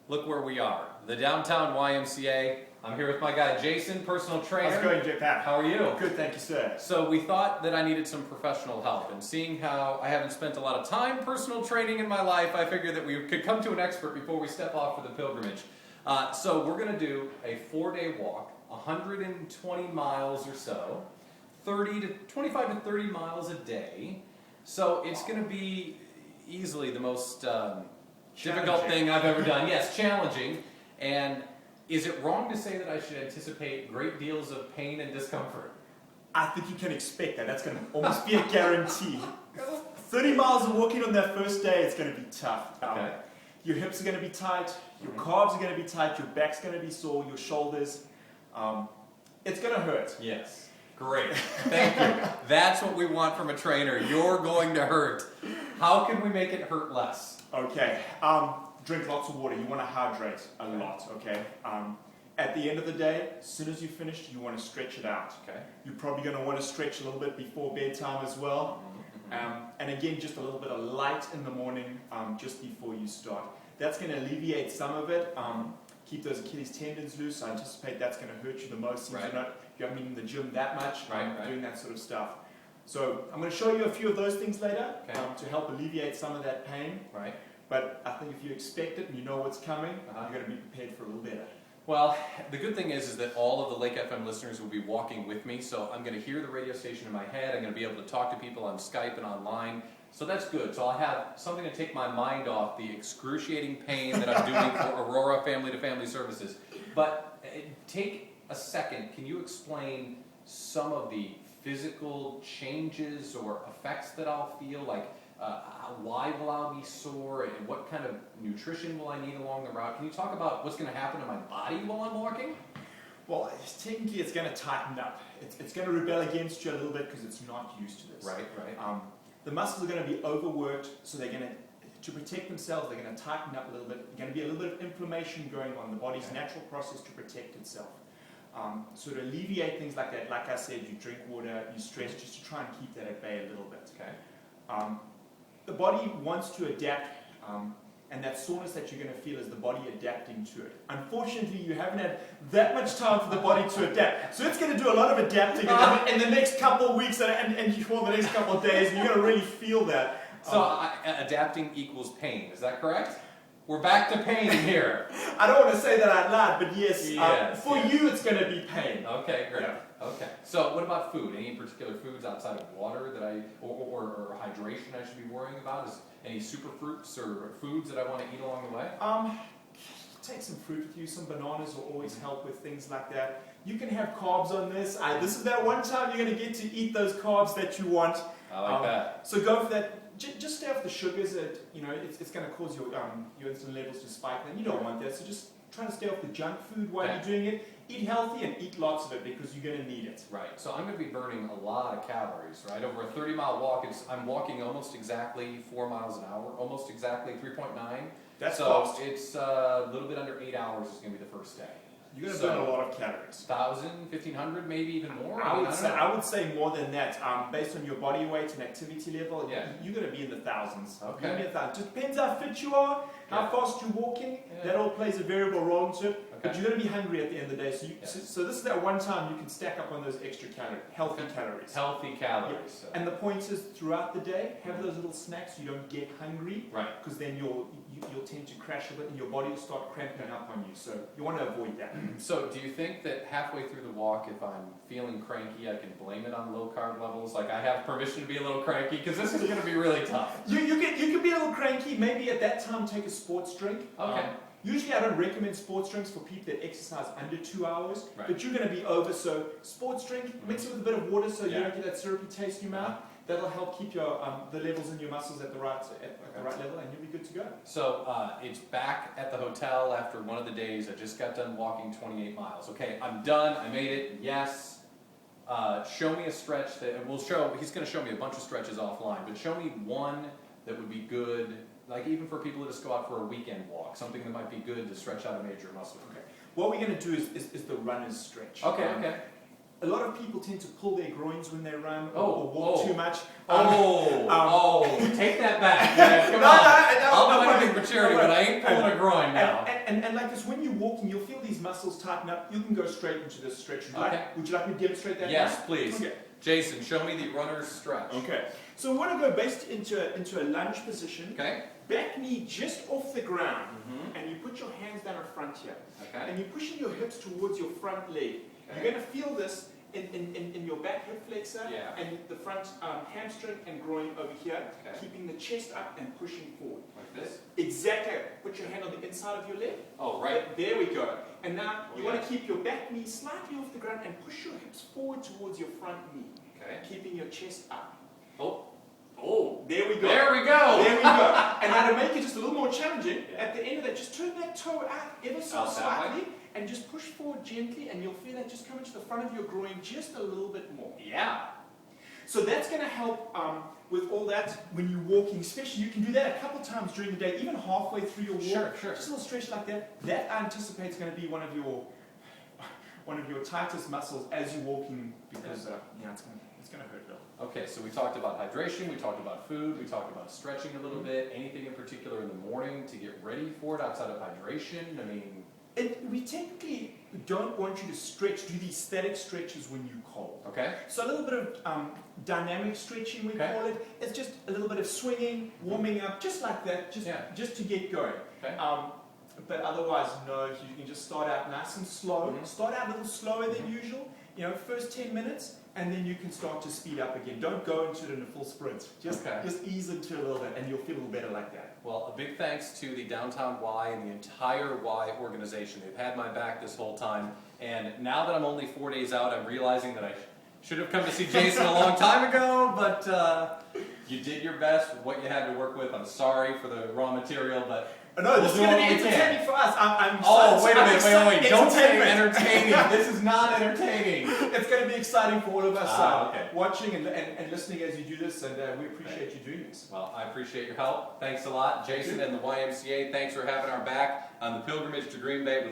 look where we are. The downtown YMCA. I'm here with my guy Jason, personal trainer. How's it going, J-Pat? How are you? Good, thank you, sir. So we thought that I needed some professional help, and seeing how I haven't spent a lot of time personal training in my life, I figured that we could come to an expert before we step off for the pilgrimage. So we're going to do a 4-day walk, 120 miles or so, 25 to 30 miles a day. So it's going to be easily the most difficult thing I've ever done. Yes, challenging. And is it wrong to say that I should anticipate great deals of pain and discomfort? I think you can expect that. That's going to almost be a guarantee. 30 miles of walking on that first day, it's going to be tough. Okay. Your hips are going to be tight, your calves are going to be tight, your back's going to be sore, your shoulders. It's going to hurt. Yes. Great. Thank you. That's what we want from a trainer. You're going to hurt. How can we make it hurt less? Okay. Drink lots of water. You want to hydrate a lot, okay? At the end of the day, as soon as you've finished, you want to stretch it out. Okay. You're probably going to want to stretch a little bit before bedtime as well. And again, just a little bit of light in the morning just before you start. That's going to alleviate some of it. Keep those Achilles tendons loose. I anticipate that's going to hurt you the most since you haven't been in the gym that much, doing that sort of stuff. So I'm going to show you a few of those things later to help alleviate some of that pain. Right. But I think if you expect it and you know what's coming, you're going to be prepared for a little better. Well, the good thing is that all of the Lake FM listeners will be walking with me, so I'm going to hear the radio station in my head. I'm going to be able to talk to people on Skype and online. So that's good. So I'll have something to take my mind off the excruciating pain that I'm doing for Aurora Family to Family Services. But take a second. Can you explain some of the physical changes or effects that I'll feel? Like why will I be sore, and what kind of nutrition will I need along the route? Can you talk about what's going to happen to my body while I'm walking? Well, technically it's going to tighten up. It's going to rebel against you a little bit because it's not used to this. Right. The muscles are going to be overworked, so they're going to protect themselves, they're going to tighten up a little bit. There's going to be a little bit of inflammation going on, the body's natural process to protect itself. So to alleviate things like that, like I said, you drink water, you stretch, just to try and keep that at bay a little bit. Okay. The body wants to adapt, and that soreness that you're going to feel is the body adapting to it. Unfortunately, you haven't had that much time for the body to adapt. So it's going to do a lot of adapting in the next couple of weeks and for the next couple of days, and you're going to really feel that. So adapting equals pain, is that correct? We're back to pain here. I don't want to say that out loud, but yes, for yes. you it's going to be pain. Okay, great. Yeah. Okay. So what about food? Any particular foods outside of water that or hydration I should be worrying about? Is any superfruits or foods that I want to eat along the way? Take some fruit with you. Some bananas will always help with things like that. You can have carbs on this. This is that one time you're going to get to eat those carbs that you want. I like that. So go for that. Just stay off the sugars. It's going to cause your insulin levels to spike, and you don't want that. So just try to stay off the junk food while you're doing it. Eat healthy and eat lots of it because you're going to need it. Right. So I'm going to be burning a lot of calories, right? Over a 30-mile walk, I'm walking almost exactly 4 miles an hour, almost exactly 3.9. That's so fast. it's a little bit under 8 hours is going to be the first day. You're going to burn a lot of calories. 1,000, 1,500, maybe even more? I would say more than that. Based on your body weight and activity level, you're going to be in the thousands. Okay. You're going to be in the thousands. Just depends how fit you are, how fast you're walking. That all plays a variable role into it. Okay. But you're going to be hungry at the end of the day. So this is that one time you can stack up on those extra calories, healthy calories. Healthy calories. Yeah. So. And the point is, throughout the day, have those little snacks so you don't get hungry. Right. Because then you'll tend to crash a bit and your body will start cramping up on you. So you want to avoid that. So do you think that halfway through the walk, if I'm feeling cranky, I can blame it on low carb levels? Like I have permission to be a little cranky because this is going to be really tough. You can be a little cranky. Maybe at that time take a sports drink. Okay. Usually I don't recommend sports drinks for people that exercise under 2 hours, but you're going to be over. So sports drink, mix it with a bit of water so you don't get that syrupy taste in your mouth. That'll help keep your the levels in your muscles at the right level, and you'll be good to go. So it's back at the hotel after one of the days. I just got done walking 28 miles. Okay, I'm done. I made it. Yes. Show me a stretch that he's going to show me a bunch of stretches offline, but show me one that would be good. Like even for people who just go out for a weekend walk, something that might be good to stretch out a major muscle. Okay. What we're going to do is the runner's stretch. Okay. A lot of people tend to pull their groins when they run or walk too much. Take that back. Yeah, come on. I'll do anything charity, but I ain't pulling a groin now. And like this, when you're walking, you'll feel these muscles tighten up. You can go straight into this stretch. Would you like me to demonstrate that? Yes, now? please. Okay. Jason, show me the runner's stretch. Okay. So we want to go based into a lunge position. Okay. Back knee just off the ground, and you put your hands down in front here. Okay. And you're pushing your hips towards your front leg. Okay. You're going to feel this in your back hip flexor and the front hamstring and groin over here, keeping the chest up and pushing forward. Like this? Exactly. Put your hand on the inside of your leg. Oh, right. There we go. And now you want to keep your back knee slightly off the ground and push your hips forward towards your front knee, keeping your chest up. Oh, there we go. There we go. There we go. And now to make it just a little more challenging, at the end of that, just turn that toe out ever so slightly and just push forward gently, and you'll feel that just coming to the front of your groin just a little bit more. Yeah. So that's going to help with all that when you're walking, especially you can do that a couple times during the day, even halfway through your walk. Sure. Just a little stretch like that. That I anticipate is going to be one of your tightest muscles as you're walking because it's going to hurt a little. Okay, so we talked about hydration, we talked about food, we talked about stretching a little bit. Anything in particular in the morning to get ready for it outside of hydration? I mean, we technically don't want you to stretch, do these static stretches when you're cold. Okay. So a little bit of dynamic stretching, we call it. It's just a little bit of swinging, warming up, just like that, just to get going. Okay. But otherwise, no, you can just start out nice and slow. Start out a little slower than usual, first 10 minutes, and then you can start to speed up again. Don't go into it in a full sprint. Just ease into it a little bit, and you'll feel a little better like that. Well, a big thanks to the Downtown Y and the entire Y organization. They've had my back this whole time, and now that I'm only 4 days out, I'm realizing that I should have come to see Jason a long time ago, but you did your best with what you had to work with. I'm sorry for the raw material, but no, this is going to be entertaining for us. Wait a minute. Don't say entertaining. This is not entertaining. It's going to be exciting for all of us watching and listening as you do this, and we appreciate you doing this. Well, I appreciate your help. Thanks a lot. Jason and the YMCA, thanks for having our back on the pilgrimage to Green Bay.